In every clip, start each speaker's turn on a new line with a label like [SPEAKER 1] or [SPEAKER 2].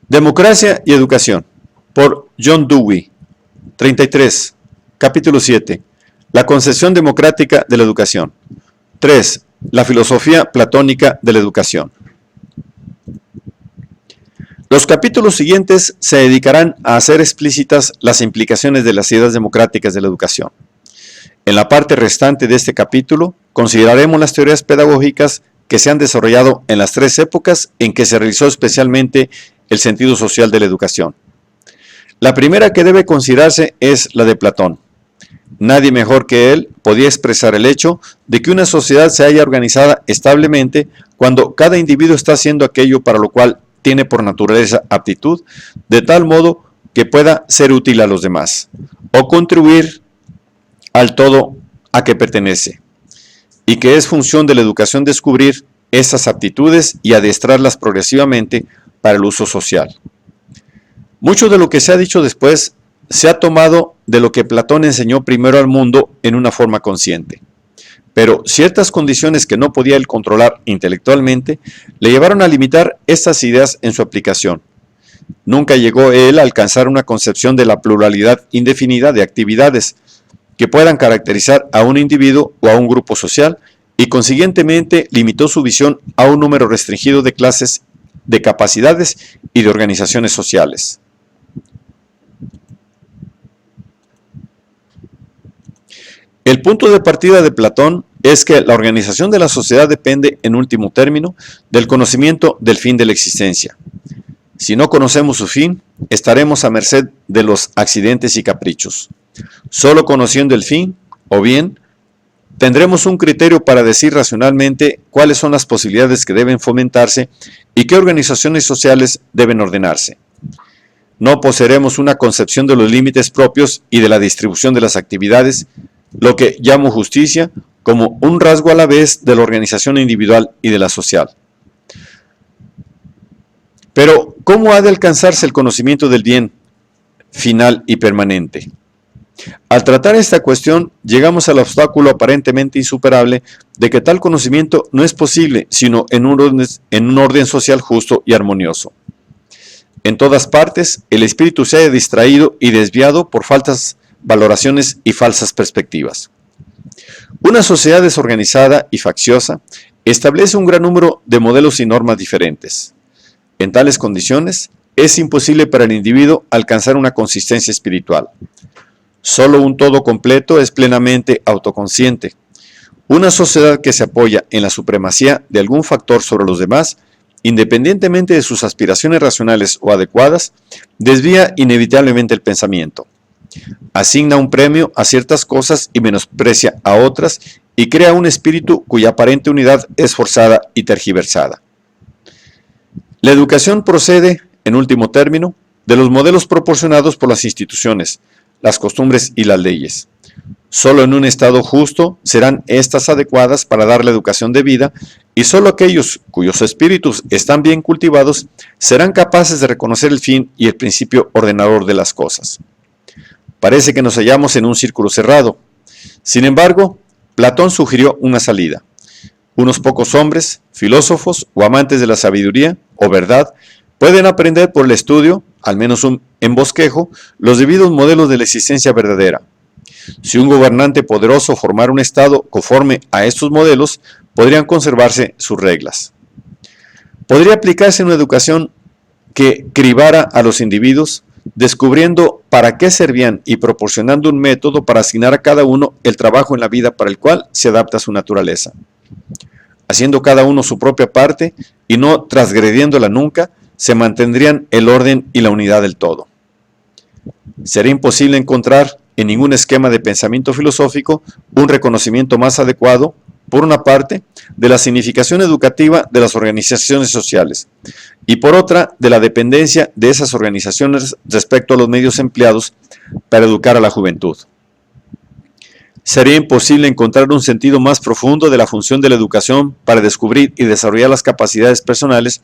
[SPEAKER 1] Democracia y educación, por John Dewey. 33. Capítulo 7. La concepción democrática de la educación. 3. La filosofía platónica de la educación. Los capítulos siguientes se dedicarán a hacer explícitas las implicaciones de las ideas democráticas de la educación. En la parte restante de este capítulo, consideraremos las teorías pedagógicas que se han desarrollado en las tres épocas en que se realizó especialmente el sentido social de la educación. La primera que debe considerarse es la de Platón. Nadie mejor que él podía expresar el hecho de que una sociedad se haya organizada establemente cuando cada individuo está haciendo aquello para lo cual tiene por naturaleza aptitud, de tal modo que pueda ser útil a los demás, o contribuir al todo a que pertenece, y que es función de la educación descubrir esas aptitudes y adiestrarlas progresivamente para el uso social. Mucho de lo que se ha dicho después se ha tomado de lo que Platón enseñó primero al mundo en una forma consciente. Pero ciertas condiciones que no podía él controlar intelectualmente le llevaron a limitar estas ideas en su aplicación. Nunca llegó él a alcanzar una concepción de la pluralidad indefinida de actividades que puedan caracterizar a un individuo o a un grupo social, y consiguientemente limitó su visión a un número restringido de clases, de capacidades y de organizaciones sociales. El punto de partida de Platón es que la organización de la sociedad depende, en último término, del conocimiento del fin de la existencia. Si no conocemos su fin, estaremos a merced de los accidentes y caprichos. Solo conociendo el fin, o bien, tendremos un criterio para decir racionalmente cuáles son las posibilidades que deben fomentarse y qué organizaciones sociales deben ordenarse. No poseeremos una concepción de los límites propios y de la distribución de las actividades, lo que llamo justicia, como un rasgo a la vez de la organización individual y de la social. Pero, ¿cómo ha de alcanzarse el conocimiento del bien final y permanente? Al tratar esta cuestión, llegamos al obstáculo aparentemente insuperable de que tal conocimiento no es posible sino en un orden social justo y armonioso. En todas partes, el espíritu se haya distraído y desviado por falsas valoraciones y falsas perspectivas. Una sociedad desorganizada y facciosa establece un gran número de modelos y normas diferentes. En tales condiciones, es imposible para el individuo alcanzar una consistencia espiritual. Solo un todo completo es plenamente autoconsciente. Una sociedad que se apoya en la supremacía de algún factor sobre los demás, independientemente de sus aspiraciones racionales o adecuadas, desvía inevitablemente el pensamiento. Asigna un premio a ciertas cosas y menosprecia a otras, y crea un espíritu cuya aparente unidad es forzada y tergiversada. La educación procede, en último término, de los modelos proporcionados por las instituciones, las costumbres y las leyes. Solo en un estado justo serán estas adecuadas para dar la educación debida, y solo aquellos cuyos espíritus están bien cultivados serán capaces de reconocer el fin y el principio ordenador de las cosas. Parece que nos hallamos en un círculo cerrado. Sin embargo, Platón sugirió una salida. Unos pocos hombres, filósofos o amantes de la sabiduría o verdad, pueden aprender por el estudio, al menos en bosquejo, los debidos modelos de la existencia verdadera. Si un gobernante poderoso formara un estado conforme a estos modelos, podrían conservarse sus reglas. Podría aplicarse una educación que cribara a los individuos, descubriendo para qué servían y proporcionando un método para asignar a cada uno el trabajo en la vida para el cual se adapta a su naturaleza. Haciendo cada uno su propia parte y no transgrediéndola nunca, se mantendrían el orden y la unidad del todo. Sería imposible encontrar en ningún esquema de pensamiento filosófico un reconocimiento más adecuado, por una parte, de la significación educativa de las organizaciones sociales, y por otra, de la dependencia de esas organizaciones respecto a los medios empleados para educar a la juventud. Sería imposible encontrar un sentido más profundo de la función de la educación para descubrir y desarrollar las capacidades personales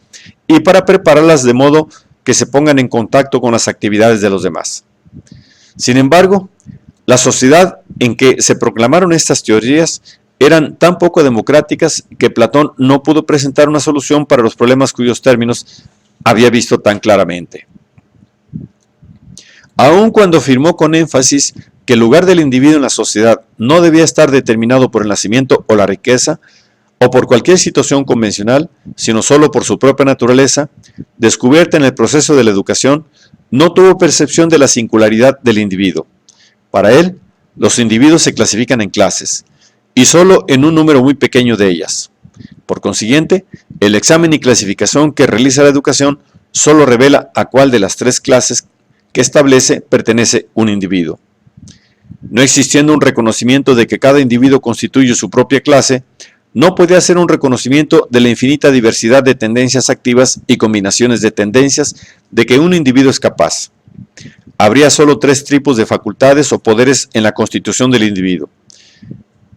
[SPEAKER 1] y para prepararlas de modo que se pongan en contacto con las actividades de los demás. Sin embargo, la sociedad en que se proclamaron estas teorías eran tan poco democráticas que Platón no pudo presentar una solución para los problemas cuyos términos había visto tan claramente. Aun cuando afirmó con énfasis que el lugar del individuo en la sociedad no debía estar determinado por el nacimiento o la riqueza, o por cualquier situación convencional, sino solo por su propia naturaleza, descubierta en el proceso de la educación, no tuvo percepción de la singularidad del individuo. Para él, los individuos se clasifican en clases, y solo en un número muy pequeño de ellas. Por consiguiente, el examen y clasificación que realiza la educación solo revela a cuál de las tres clases que establece pertenece un individuo. No existiendo un reconocimiento de que cada individuo constituye su propia clase, no puede hacer un reconocimiento de la infinita diversidad de tendencias activas y combinaciones de tendencias de que un individuo es capaz. Habría solo tres tipos de facultades o poderes en la constitución del individuo.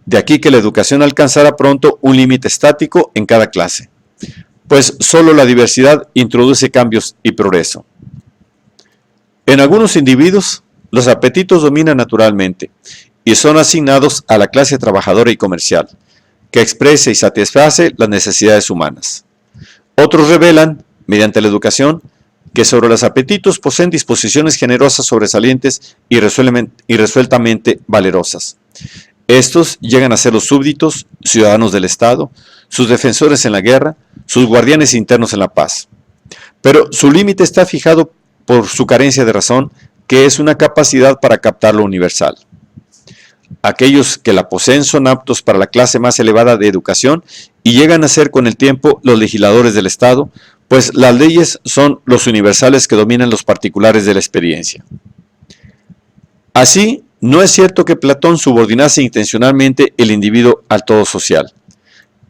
[SPEAKER 1] De aquí que la educación alcanzara pronto un límite estático en cada clase, pues solo la diversidad introduce cambios y progreso. En algunos individuos, los apetitos dominan naturalmente y son asignados a la clase trabajadora y comercial, que expresa y satisface las necesidades humanas. Otros revelan, mediante la educación, que sobre los apetitos poseen disposiciones generosas sobresalientes y resueltamente valerosas. Estos llegan a ser los súbditos, ciudadanos del Estado, sus defensores en la guerra, sus guardianes internos en la paz. Pero su límite está fijado por su carencia de razón, que es una capacidad para captar lo universal. Aquellos que la poseen son aptos para la clase más elevada de educación y llegan a ser con el tiempo los legisladores del Estado, pues las leyes son los universales que dominan los particulares de la experiencia. Así, no es cierto que Platón subordinase intencionalmente el individuo al todo social,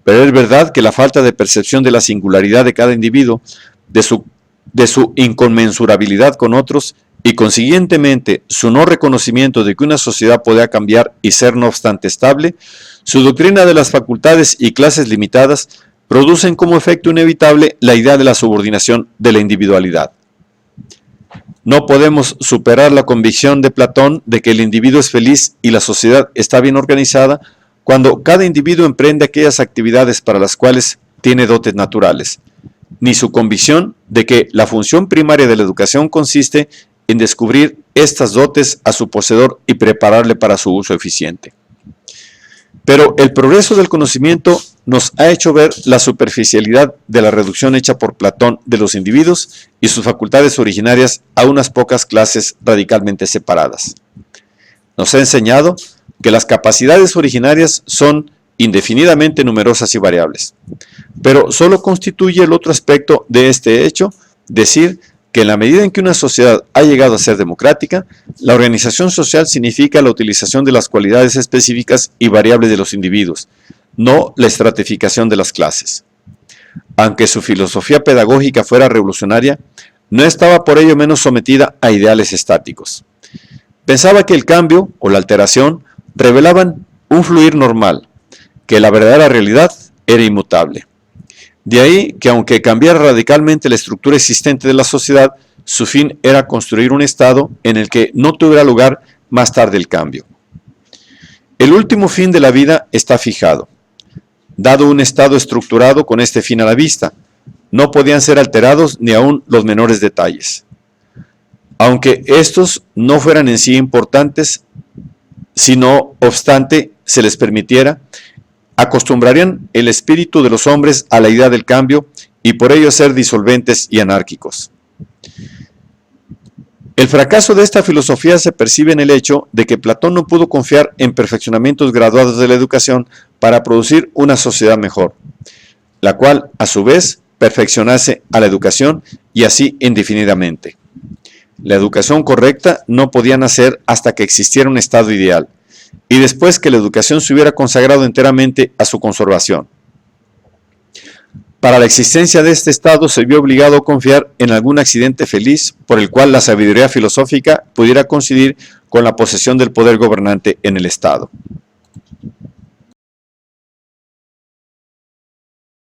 [SPEAKER 1] pero es verdad que la falta de percepción de la singularidad de cada individuo, de su inconmensurabilidad con otros, y consiguientemente su no reconocimiento de que una sociedad podía cambiar y ser no obstante estable, su doctrina de las facultades y clases limitadas producen como efecto inevitable la idea de la subordinación de la individualidad. No podemos superar la convicción de Platón de que el individuo es feliz y la sociedad está bien organizada cuando cada individuo emprende aquellas actividades para las cuales tiene dotes naturales, ni su convicción de que la función primaria de la educación consiste en descubrir estas dotes a su poseedor y prepararle para su uso eficiente. Pero el progreso del conocimiento nos ha hecho ver la superficialidad de la reducción hecha por Platón de los individuos y sus facultades originarias a unas pocas clases radicalmente separadas. Nos ha enseñado que las capacidades originarias son indefinidamente numerosas y variables, pero solo constituye el otro aspecto de este hecho, decir que en la medida en que una sociedad ha llegado a ser democrática, la organización social significa la utilización de las cualidades específicas y variables de los individuos, no la estratificación de las clases. Aunque su filosofía pedagógica fuera revolucionaria, no estaba por ello menos sometida a ideales estáticos. Pensaba que el cambio o la alteración revelaban un fluir normal, que la verdadera realidad era inmutable. De ahí que aunque cambiara radicalmente la estructura existente de la sociedad, su fin era construir un estado en el que no tuviera lugar más tarde el cambio. El último fin de la vida está fijado. Dado un estado estructurado con este fin a la vista, no podían ser alterados ni aun los menores detalles. Aunque estos no fueran en sí importantes, si no obstante se les permitiera, acostumbrarían el espíritu de los hombres a la idea del cambio y por ello ser disolventes y anárquicos. El fracaso de esta filosofía se percibe en el hecho de que Platón no pudo confiar en perfeccionamientos graduados de la educación para producir una sociedad mejor, la cual a su vez perfeccionase a la educación y así indefinidamente. La educación correcta no podía nacer hasta que existiera un estado ideal, y después que la educación se hubiera consagrado enteramente a su conservación. Para la existencia de este estado se vio obligado a confiar en algún accidente feliz por el cual la sabiduría filosófica pudiera coincidir con la posesión del poder gobernante en el estado.